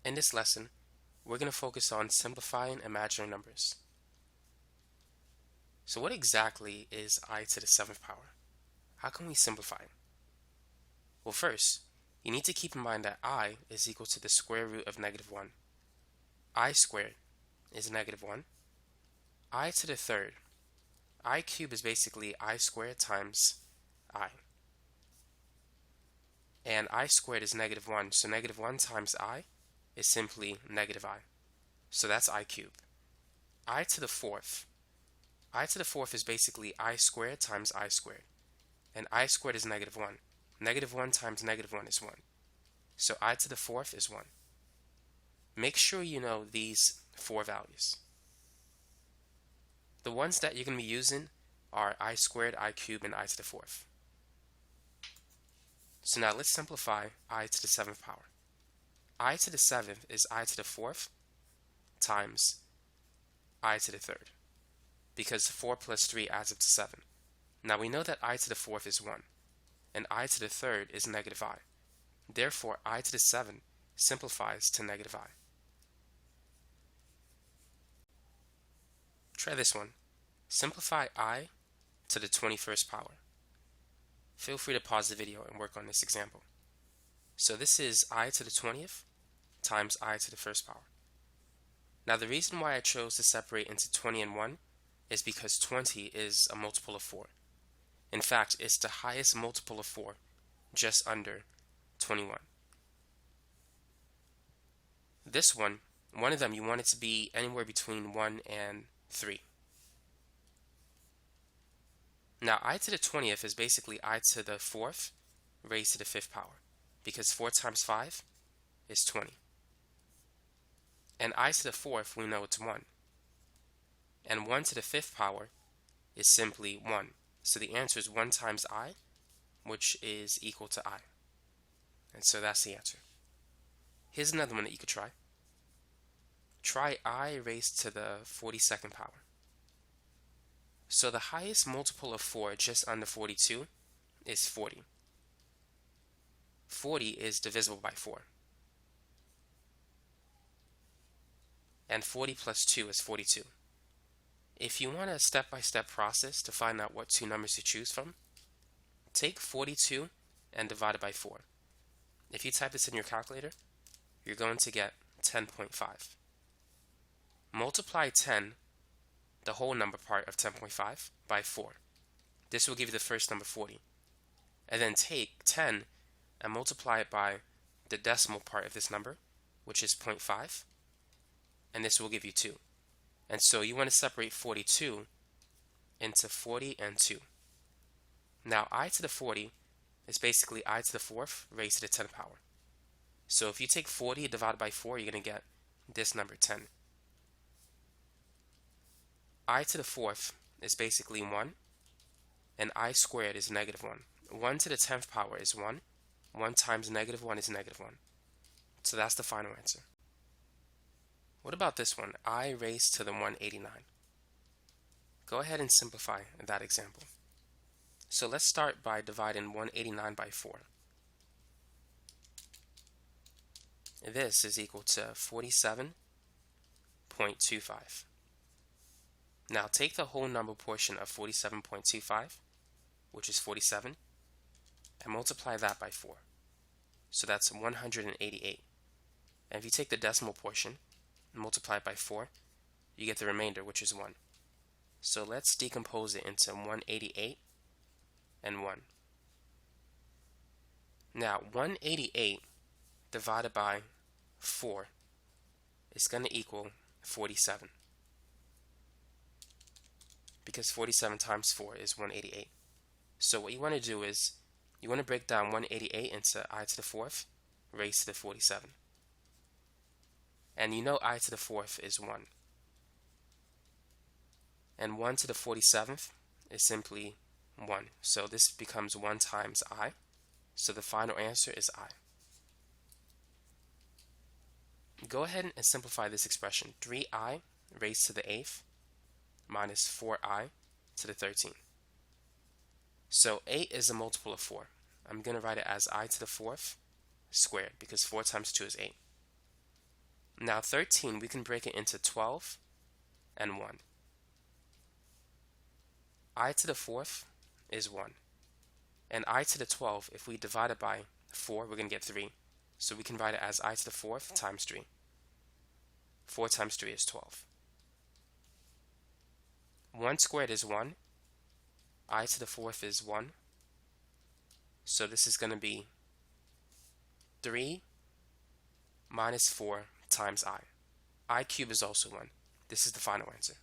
In this lesson, we're going to focus on simplifying imaginary numbers. So what exactly is I to the 7th power? How can we simplify it? Well, first, you need to keep in mind that I is equal to the square root of -1. I squared is -1. I to the 3rd. I cubed is basically I squared times I. And I squared is -1, so -1 times I is simply -I. So that's I cubed. I to the 4th. I to the 4th is basically I squared times I squared. And I squared is -1. -1 times -1 is 1. So I to the 4th is 1. Make sure you know these 4 values. The ones that you're going to be using are I squared, I cubed, and I to the 4th. So now let's simplify I to the 7th power. I to the 7th is I to the 4th times I to the 3rd, because 4 plus 3 adds up to 7. Now we know that I to the 4th is 1, and I to the 3rd is -I. Therefore, I to the 7 simplifies to -I. Try this one. Simplify I to the 21st power. Feel free to pause the video and work on this example. So this is I to the 20th times I to the 1st power. Now the reason why I chose to separate into 20 and 1 is because 20 is a multiple of 4. In fact, it's the highest multiple of 4, just under 21. This one of them, you want it to be anywhere between 1 and 3. Now I to the 20th is basically I to the 4th raised to the 5th power, because 4 times 5 is 20. And I to the 4th, we know it's 1. And 1 to the 5th power is simply 1. So the answer is 1 times I, which is equal to I. And so that's the answer. Here's another one that you could try. Try I raised to the 42nd power. So the highest multiple of 4, just under 42, is 40. 40 is divisible by 4. And 40 plus 2 is 42. If you want a step-by-step process to find out what two numbers to choose from, take 42 and divide it by 4. If you type this in your calculator, you're going to get 10.5. Multiply 10, the whole number part of 10.5, by 4. This will give you the first number, 40. And then take 10 and multiply it by the decimal part of this number, which is 0.5, and this will give you 2. And so you want to separate 42 into 40 and 2. Now I to the 40 is basically I to the 4th raised to the 10th power. So if you take 40 divided by 4, you're going to get this number, 10. I to the 4th is basically 1, and I squared is -1. 1 to the 10th power is 1. 1 times -1 is -1. So that's the final answer. What about this one, I raised to the 189? Go ahead and simplify that example. So let's start by dividing 189 by 4. This is equal to 47.25. Now take the whole number portion of 47.25, which is 47, and multiply that by 4. So that's 188. And if you take the decimal portion and multiply it by 4, you get the remainder, which is 1. So let's decompose it into 188 and 1. Now 188 divided by 4 is going to equal 47, because 47 times 4 is 188. So what you want to do is you want to break down 188 into I to the 4th raised to the 47. And you know I to the 4th is 1. And 1 to the 47th is simply 1. So this becomes 1 times I. So the final answer is I. Go ahead and simplify this expression. 3I raised to the 8th minus 4I to the 13th. So 8 is a multiple of 4. I'm going to write it as I to the 4th squared, because 4 times 2 is 8. Now 13, we can break it into 12 and 1. I to the 4th is 1. And I to the 12, if we divide it by 4, we're going to get 3. So we can write it as I to the 4th times 3. 4 times 3 is 12. 1 squared is 1. I to the 4th is 1. So this is going to be 3 minus 4 times I. I cubed is also 1. This is the final answer.